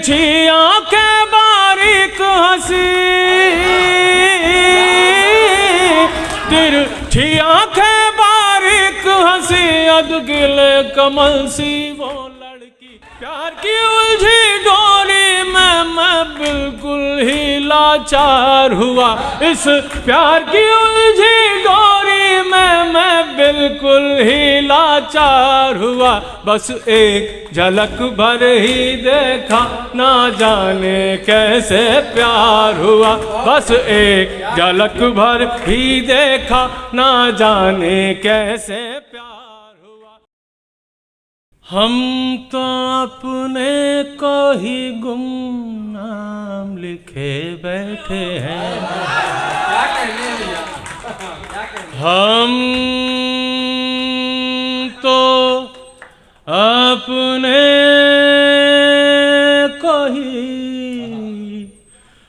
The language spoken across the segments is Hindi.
तिरछी आंखें बारीक हंसी, तिरछी आंखें बारीक हंसी, अधगिले कमल सी वो लड़की। प्यार की उलझी डोरी में मैं बिल्कुल ही लाचार हुआ, इस प्यार की उलझी डोरी में मैं बिल्कुल ही लाचार हुआ। बस एक झलक भर ही देखा, ना जाने कैसे प्यार हुआ। बस एक झलक भर ही देखा, ना जाने कैसे प्यार हुआ। हम तो अपने को ही गुमनाम लिखे बैठे हैं, हम तो अपने को ही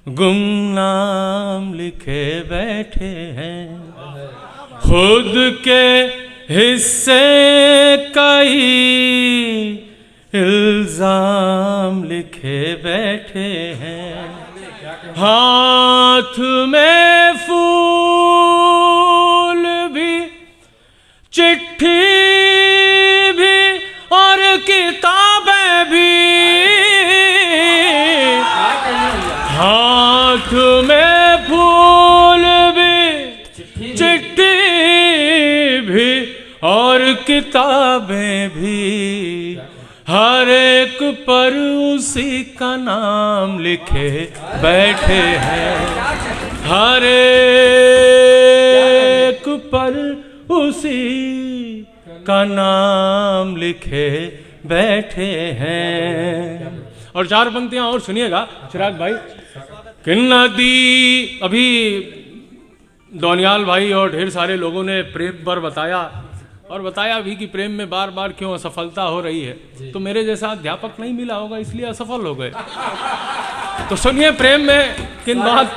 गुमनाम लिखे बैठे हैं। खुद के हिस्से कई इल्जाम लिखे बैठे हैं। हाथ में फूल भी, चिट्ठी भी और किताबें भी, हाथ में फूल भी, चिट्ठी भी और किताबें भी, हर एक पर उसी का नाम लिखे बैठे हैं। हर एक पर उसी का नाम लिखे बैठे हैं। और चार पंक्तियां और सुनिएगा चिराग भाई। कि नदी, अभी दोनियाल भाई और ढेर सारे लोगों ने प्रेम पर बताया और बताया भी कि प्रेम में बार बार क्यों असफलता हो रही है। तो मेरे जैसा अध्यापक नहीं मिला होगा इसलिए असफल हो गए। तो सुनिए प्रेम में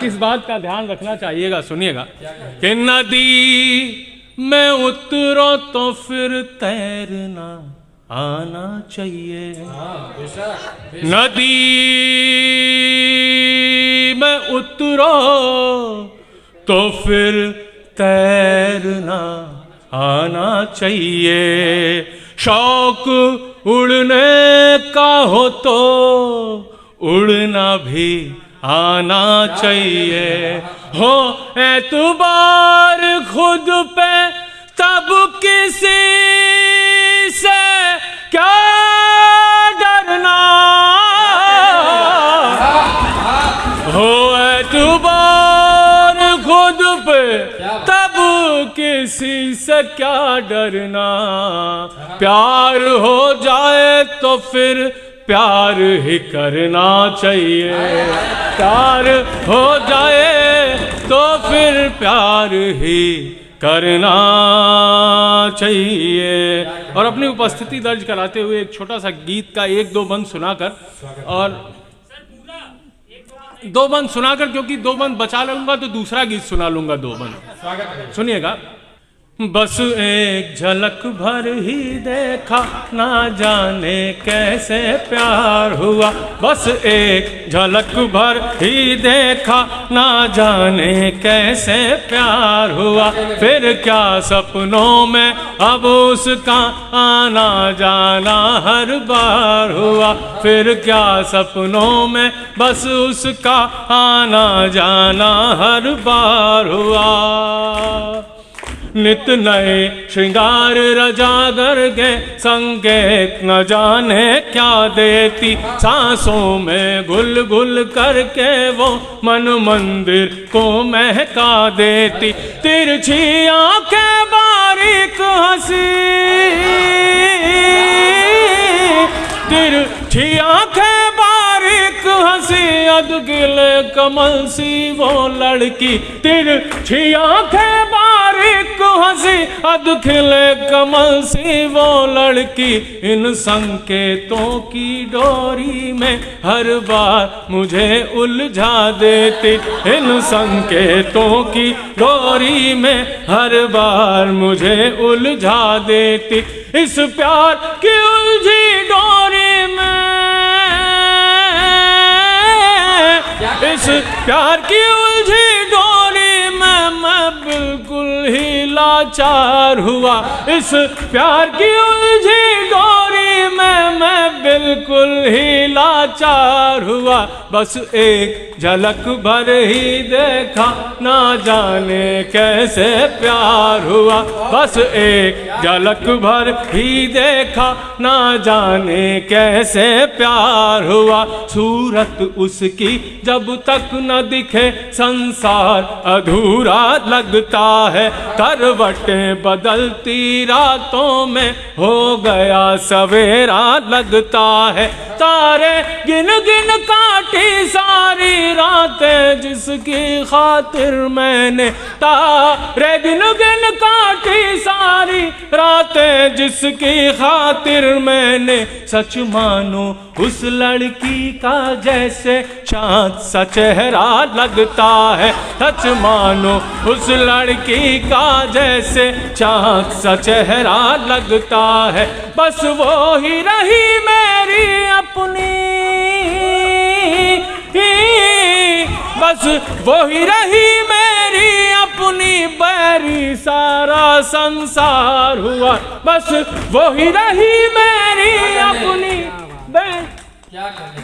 किस बात का ध्यान रखना चाहिएगा, सुनिएगा। कि नदी में उतरो तो फिर तैरना आना चाहिए, नदी में उतरो तो फिर तैरना आना चाहिए। शौक उड़ने का हो तो उड़ना भी आना चाहिए। हो एतबार खुद पे तब किसी से क्या डरना, हो एतबार खुद पे तब किसी से क्या डरना। प्यार हो जाए तो फिर प्यार ही करना चाहिए, प्यार हो जाए तो फिर प्यार ही करना चाहिए। और अपनी उपस्थिति दर्ज कराते हुए एक छोटा सा गीत का एक दो बंद सुनाकर, और दो बंद सुनाकर, क्योंकि दो बंद बचा लूंगा तो दूसरा गीत सुना लूंगा। दो बंद सुनिएगा। बस एक झलक भर ही देखा, ना जाने कैसे प्यार हुआ। बस एक झलक भर ही देखा, ना जाने कैसे प्यार हुआ। फिर क्या सपनों में अब उसका आना जाना हर बार हुआ। फिर क्या सपनों में बस उसका आना जाना हर बार हुआ। नित नए श्रृंगार रजा दरगे संकेत न जाने क्या देती। सांसों में घुल घुल करके वो मन मंदिर को महका देती। तिरछी आंखें बारीक हंसी, तिरछी आंखें बारीक हंसी, अधगिले कमल सी वो लड़की। तिरछी आंखें बारीक हंसी, अधगिले कमल सी वो लड़की। इन संकेतों की डोरी में हर बार मुझे उलझा देती। इन संकेतों की डोरी में हर बार मुझे उलझा देती। इस प्यार की उलझी डोरी में इस प्यार की उलझी डोरी में मैं बिल्कुल ही लाचार हुआ। इस प्यार की उलझी डोरी में मैं बिल्कुल ही लाचार हुआ। बस एक झलक भर ही देखा, ना जाने कैसे प्यार हुआ। बस एक झलक भर ही देखा, ना जाने कैसे प्यार हुआ। सूरत उसकी जब तक न दिखे संसार अधूरा लगता है। करवटें बदलती रातों में हो गया सवेरा लगता है। तारे गिन गिन काटी सारी रातें जिसकी खातिर मैंने, तारे गिन गिन काटी सारी रातें जिसकी खातिर मैंने। सच मानो उस लड़की का जैसे चाँद सा चेहरा लगता है। सच मानो उस लड़की का जैसे चाँद सा चेहरा लगता है। बस वो ही रही मेरी अपनी, बस वो ही रही मेरी अपनी, बैरी सारा संसार हुआ। बस वो ही रही मेरी अपनी,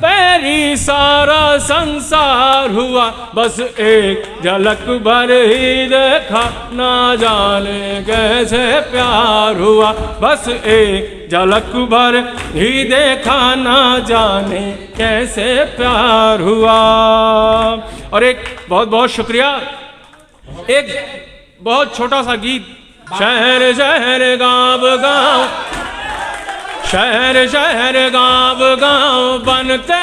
बैरी सारा संसार हुआ। बस एक झलक भर ही देखा, ना जाने कैसे प्यार हुआ। बस एक झलक भर ही देखा, ना जाने कैसे प्यार हुआ। और एक बहुत बहुत शुक्रिया, एक बहुत छोटा सा गीत। शहर शहर गाँव गाँव, शहर शहर गाँव गाँव, बनते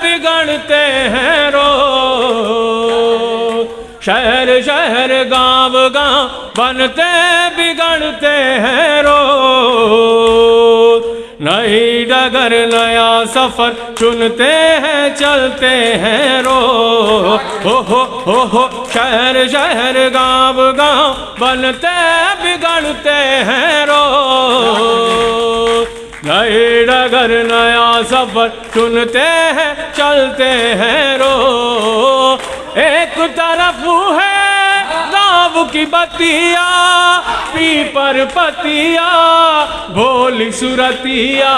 बिगड़ते हैं रोज। शहर शहर गाँव गाँव, बनते बिगड़ते हैं रोज। नई डगर नया सफर चुनते हैं, चलते हैं रोज। हो शहर शहर गाँव गाँव, बनते बिगड़ते हैं रोज। नई डगर नया सफर चुनते हैं, चलते हैं रोज। एक तरफ है गाँव की बतिया, पीपर पतिया, भोली सुरतिया।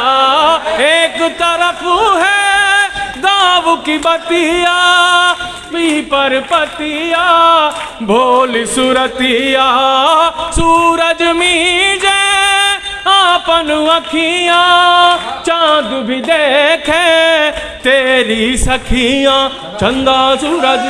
एक तरफ है गाँव की बतिया, पीपर पतिया, भोली सुरतिया। सूरज मीजे आपन अखियाँ, चाँद भी देखे तेरी सखियाँ। चंदा सूरज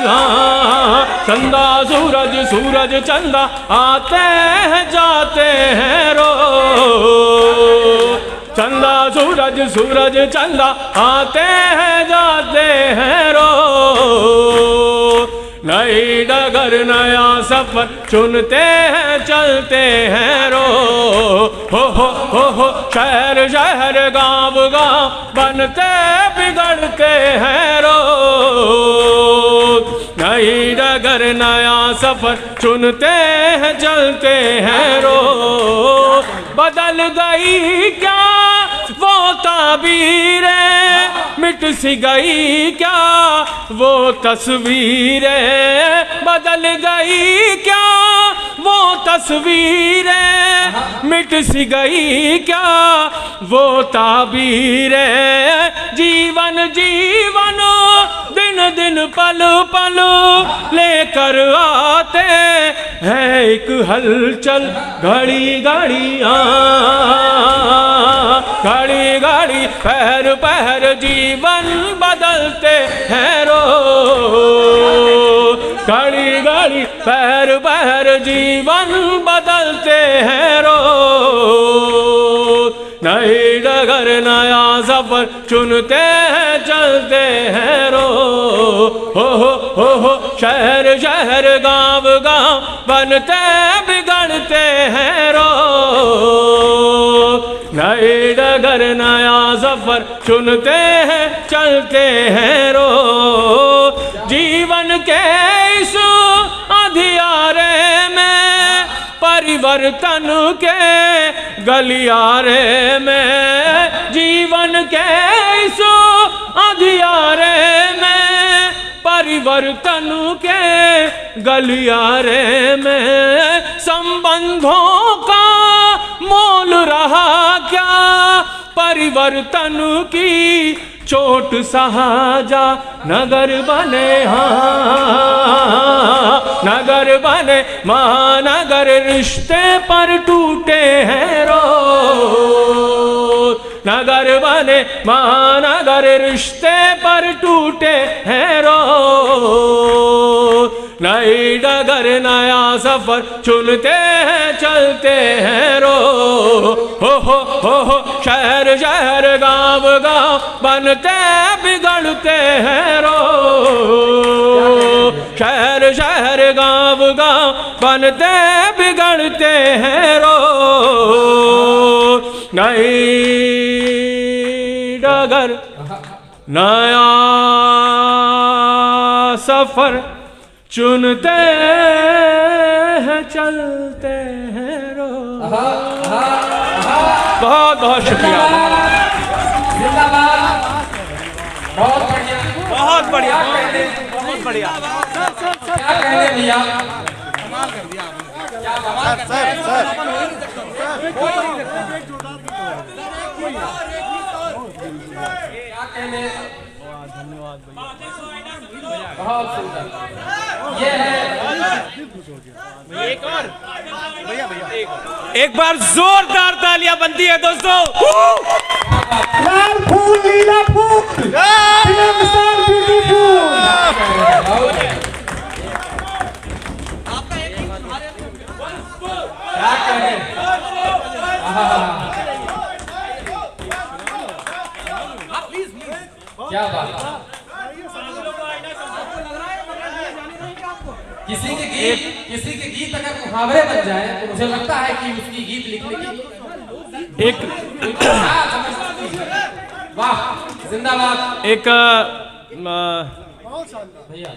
चंदा सूरज, सूरज चंदा आते हैं जाते हैं रोज। चंदा सूरज सूरज चंदा आते हैं जाते हैं रोज। नई डगर नया सफर चुनते हैं, चलते हैं रोज। हो शहर शहर गाँव गाँव, बनते बिगड़ते हैं रोज। नई डगर नया सफर चुनते हैं, चलते हैं रोज। बदल गई क्या वो ताबीरें, मिट सी गई क्या वो तस्वीरें। बदल गई क्या वो तस्वीरें, मिट सी गई क्या वो ताबीरें। जीवन जीवन दिन दिन पल पल लेकर आते हैं एक हलचल। घड़ी घड़ियाँ घड़ी घड़ी पहर पहर जीवन बदलते हैं रोज। घड़ी घड़ी पहर पहर जीवन बदलते हैं रोज। नई डगर नया सफर चुनते हैं, चलते हैं रोज। हो शहर शहर गाँव गाँव, बनते बिगड़ते हैं रोज। नई डगर नया सफर चुनते हैं, चलते हैं रोज। जीवन के इस अंधियारे में, परिवर्तन के गलियारे में। जीवन के इस अंधियारे में, परिवर्तन के गलियारे में संबंधों का मोल रहा क्या, परिवर्तन की चोट सहा जा नगर बने, हाँ नगर बने महानगर, रिश्ते पर टूटे हैं रोज, नगर बने महानगर, रिश्ते पर टूटे हैं रोज, नई डगर नया सफर चुनते हैं चलते हैं रोज, हो शहर शहर गांव गांव बनते बिगड़ते हैं रोज, शहर शहर गांव गांव बनते बिगड़ते हैं रोज, नई डगर नया सफर चुनते हैं चलते हैं रोज। बहुत बहुत शुक्रिया, जिंदाबाद, बहुत बढ़िया, बहुत बढ़िया, बहुत बढ़िया। क्या कहने भैया, कमाल कर दिया क्या कमाल कर दिया सर। क्या कहने, बहुत सुंदर। ये है एक और एक बार जोरदार तालियां बनती है दोस्तों। लाल फूल नीला फूल मिसाल ब्यूटीफुल। क्या कहने, क्या बात, किसी के गीत अगर मुहावरे बन जाए तो मुझे लगता है कि उसकी गीत लिखने की एक वाह, जिंदाबाद। एक भैया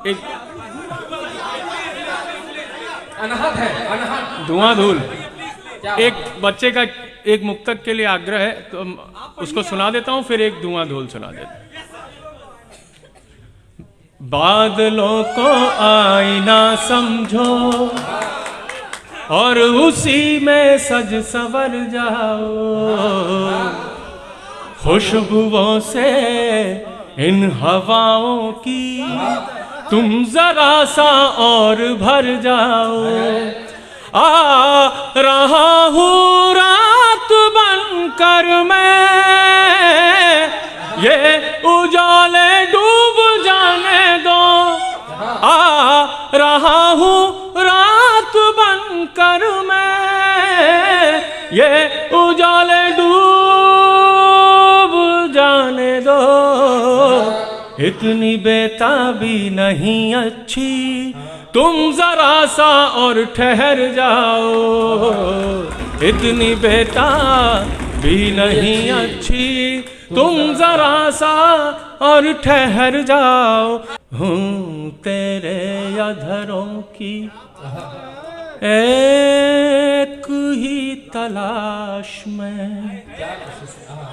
एक अनहद है, अनहद। धुआं धूल। क्या एक बच्चे का एक मुक्तक के लिए आग्रह है, तो उसको सुना देता हूँ, फिर एक धुआं धूल सुना देता हूँ। बादलों को आईना समझो और उसी में सज संवर जाओ, खुशबुओं से इन हवाओं की तुम जरा सा और भर जाओ। आ रहा हूँ रात बनकर मैं, ये उजाले डूब जाने दो। आ रहा हूँ रात बनकर मैं, ये उजाले डूब जाने दो। इतनी बेताबी नहीं अच्छी, तुम जरा सा और ठहर जाओ। इतनी बेताबी नहीं अच्छी, तुम जरा सा और ठहर जाओ। हूँ तेरे अधरों की एक ही तलाश में,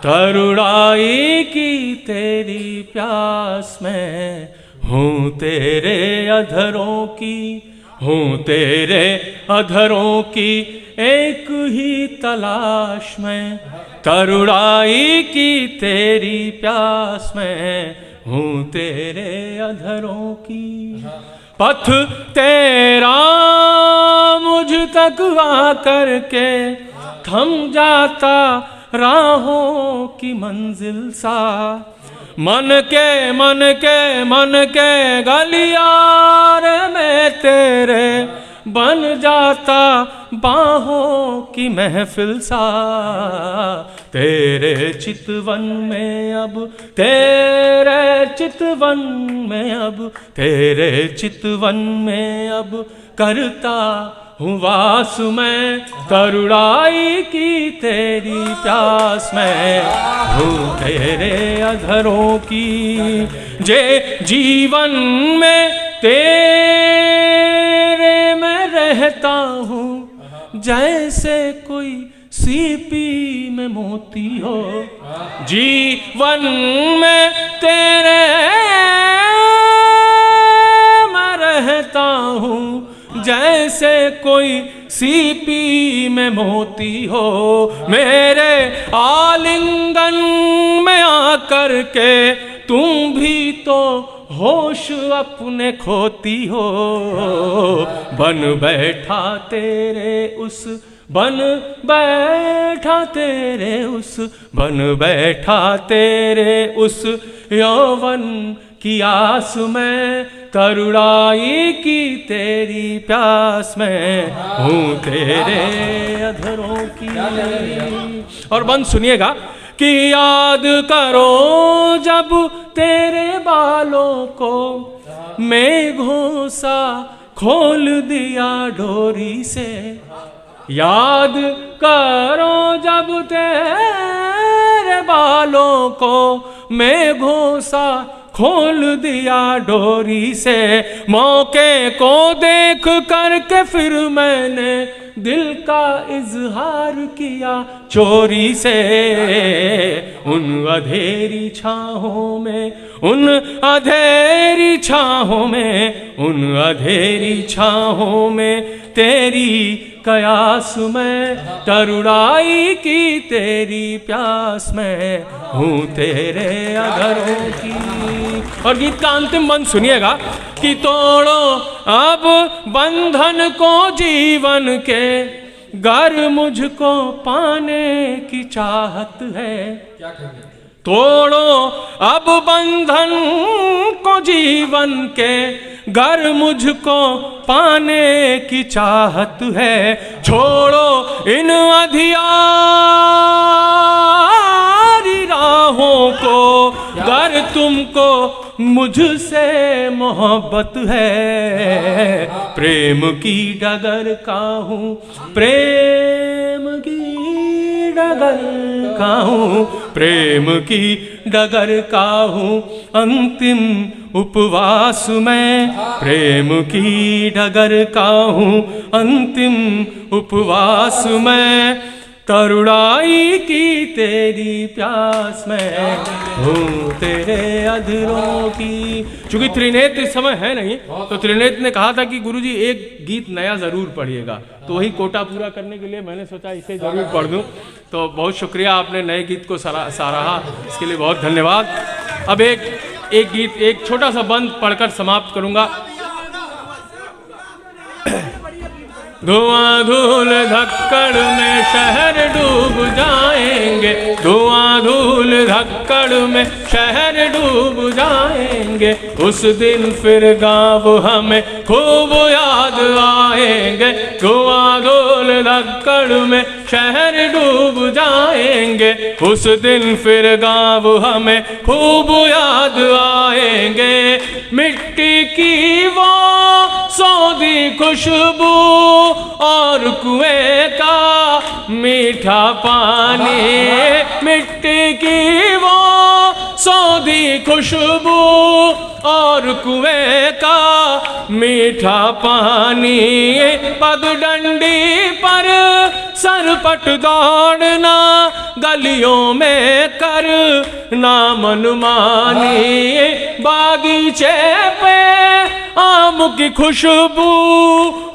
तरुणाई की तेरी प्यास में। हूँ तेरे अधरों की, हूँ तेरे अधरों की एक ही तलाश में, तरुणाई की तेरी प्यास में। हूँ तेरे अधरों की, पथ तेरा मुझ तक आकर के थम जाता राहों की मंजिल सा। मन के गलियारे में तेरे बन जाता बाहों की महफिल सा। तेरे चितवन में अब, तेरे चितवन में अब, तेरे चितवन में अब करता हूँ वास मैं। तरुणाई की तेरी प्यास में, हूँ तेरे अधरों की। जे जीवन में तेरे मैं रहता हूँ, जैसे कोई सीपी में मोती हो। जीवन में तेरे हूँ जैसे कोई सीपी में मोती हो, मेरे आलिंगन में आकर के तुम भी तो होश अपने खोती हो। बन बैठा तेरे उस बन बैठा तेरे उस बन बैठा तेरे उस यौवन की आस में, तरुणाई की तेरी प्यास में हूँ तेरे अधरों की। और बंद सुनिएगा कि याद करो जब तेरे बालों को मेघों सा खोल दिया डोरी से, याद करो जब तेरे बालों को मेघों सा खोल दिया डोरी से, मौके को देख करके फिर मैंने दिल का इजहार किया चोरी से। उन अधेरी छाहों में उन अधेरी छाहों में उन अधेरी छाहों में तेरी कयास में, तरुणाई की तेरी प्यास में हूँ तेरे अधरों की। और गीत का अंतिम बंद सुनिएगा कि तोड़ो अब बंधन को जीवन के, गर मुझको पाने की चाहत है। तोड़ो अब बंधन को जीवन के, गर मुझको पाने की चाहत है। छोड़ो इन अधियारी राहों को, गर तुमको मुझसे मोहब्बत है। प्रेम की डगर का हूँ प्रेम की डगर का हूँ प्रेम की डगर का हूँ अंतिम उपवास में, प्रेम की डगर का हूँ अंतिम उपवास में, तरुणाई की तेरी प्यास में हूँ तेरे अधरों की। चूंकि त्रिनेत्र इस समय है नहीं, तो त्रिनेत्र ने कहा था कि गुरुजी एक गीत नया जरूर पढ़िएगा, तो वही कोटा पूरा करने के लिए मैंने सोचा इसे जरूर पढ़ दूं। तो बहुत शुक्रिया, आपने नए गीत को सराहा, इसके लिए बहुत धन्यवाद। अब एक गीत, एक छोटा सा बंद पढ़कर समाप्त करूंगा। धुआं धूल धक्कड़ में शहर डूब जाएंगे, धुआं धूल धक्कड़ में शहर डूब जाएंगे, उस दिन फिर गाँव हमें खूब याद आएंगे। धुआं धूल धक्कड़ में शहर डूब जाएंगे, उस दिन फिर गाँव हमें खूब याद आएंगे। मिट्टी की वो सौंधी खुशबू और कुएं का मीठा पानी, मिट्टी की वो सौंधी खुशबू और कुएं का मीठा पानी, पगडंडी पर सरपट दौड़ना, गलियों में कर ना मनमानी, बागीचे पे आम की खुशबू,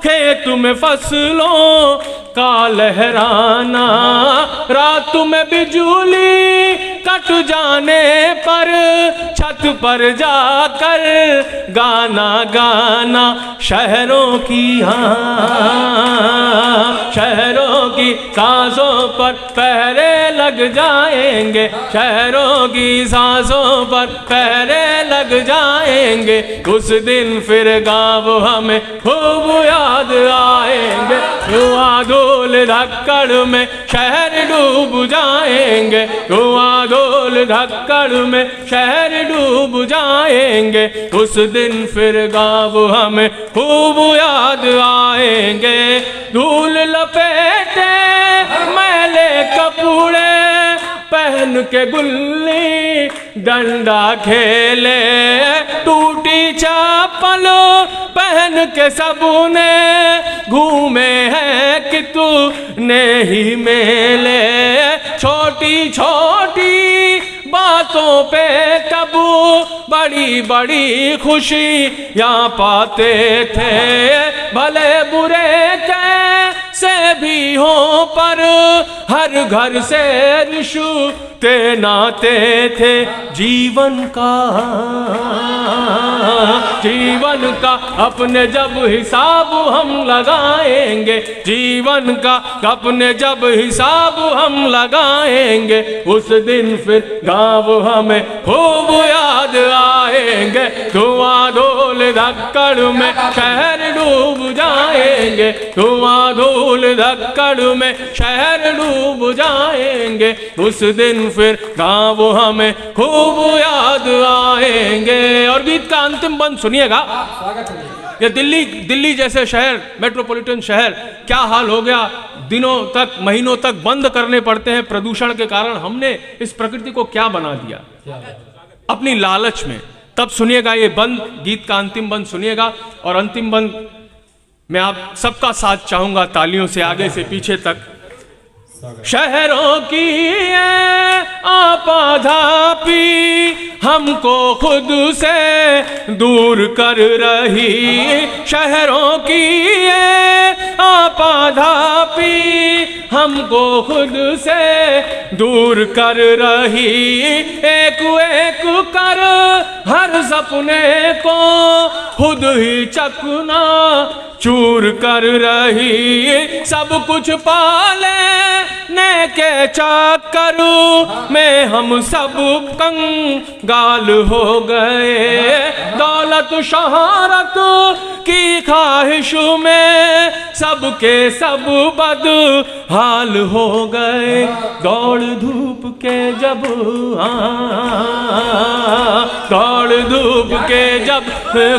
खेत में फसलों का लहराना, रात में बिजली कट जाने पर छत पर जाकर गाना गाना, शहरों की शहरों की सांसों पर पहरे लग जाएंगे, शहरों की सांसों पर पहरे लग जाएंगे, उस दिन फिर गाँव हमें खूब याद आएंगे। धुआं धूल धक्कड़ में शहर डूब जाएंगे, धुआं धूल धक्कड़ में शहर डूब जाएंगे, उस दिन फिर गाँव हमें खूब याद आएंगे। धूल लपेटे मैले कपूड़े पहन के गुल्ली डंडा खेले, टूटी चप्पल पहन के सबने घूमे हैं कि तू नहीं मेले, छोटी छोटी बातों पे तब बड़ी बड़ी खुशी यहाँ पाते थे, भले बुरे कैसे भी हो पर हर घर से रिश्ते नाते थे। जीवन का अपने जब हिसाब हम लगाएंगे, जीवन का अपने जब हिसाब हम लगाएंगे, उस दिन फिर गाँव हमें खूब याद आएंगे। धुआं धूल धक्कड़ में शहर डूब जाएंगे, धुआं धूल धक्कड़ में शहर डूब जाएंगे, उस दिन फिर गाँव हमें खूब याद आएंगे। और गीत का अंतिम बंद सुनिएगा। ये दिल्ली जैसे शहर, मेट्रोपॉलिटन शहर, क्या हाल हो गया, दिनों तक महीनों तक बंद करने पड़ते हैं प्रदूषण के कारण। हमने इस प्रकृति को क्या बना दिया अपनी लालच में। तब सुनिएगा ये बंद, गीत का अंतिम बंद सुनिएगा। और अंतिम बंद मैं आप सबका साथ चाहूंगा तालियों से आगे से पीछे तक। शहरों की आपाधापी हमको खुद से दूर कर रही, शहरों की आपाधापी हमको खुद से दूर कर रही। एक एक कर हर सपने को खुद ही चकना चूर कर रही। सब कुछ पाले के चक्कर में हम सब कंगाल हो गए। दौलत शोहरत की ख्वाहिश में सबके सब बद हाल हो गए। दौड़ धूप के जब दौड़ धूप के जब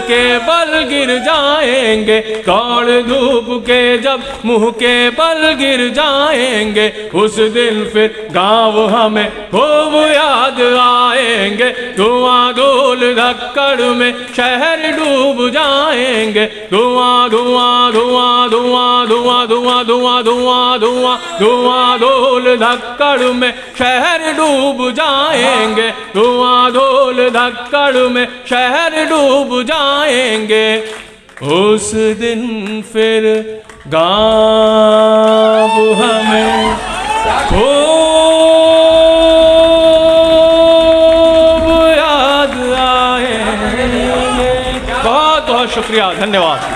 के बल गिर जाएंगे, दौड़ धूप के जब मुंह के बल गिर जाएंगे, उस दिन फिर गाँव हमें खूब याद आएंगे। धुआं धूल धक्कड़ में शहर डूब जाएंगे। धुआं धुआं धुआं धुआं धुआं धुआं धुआं धुआं धुआं धुआं धूल धक्कड़ में शहर डूब जाएंगे। धुआं धूल धक्कड़ में शहर डूब जाएंगे, उस दिन फिर गाँव हमें खूब याद आएंगे। बहुत बहुत शुक्रिया, धन्यवाद।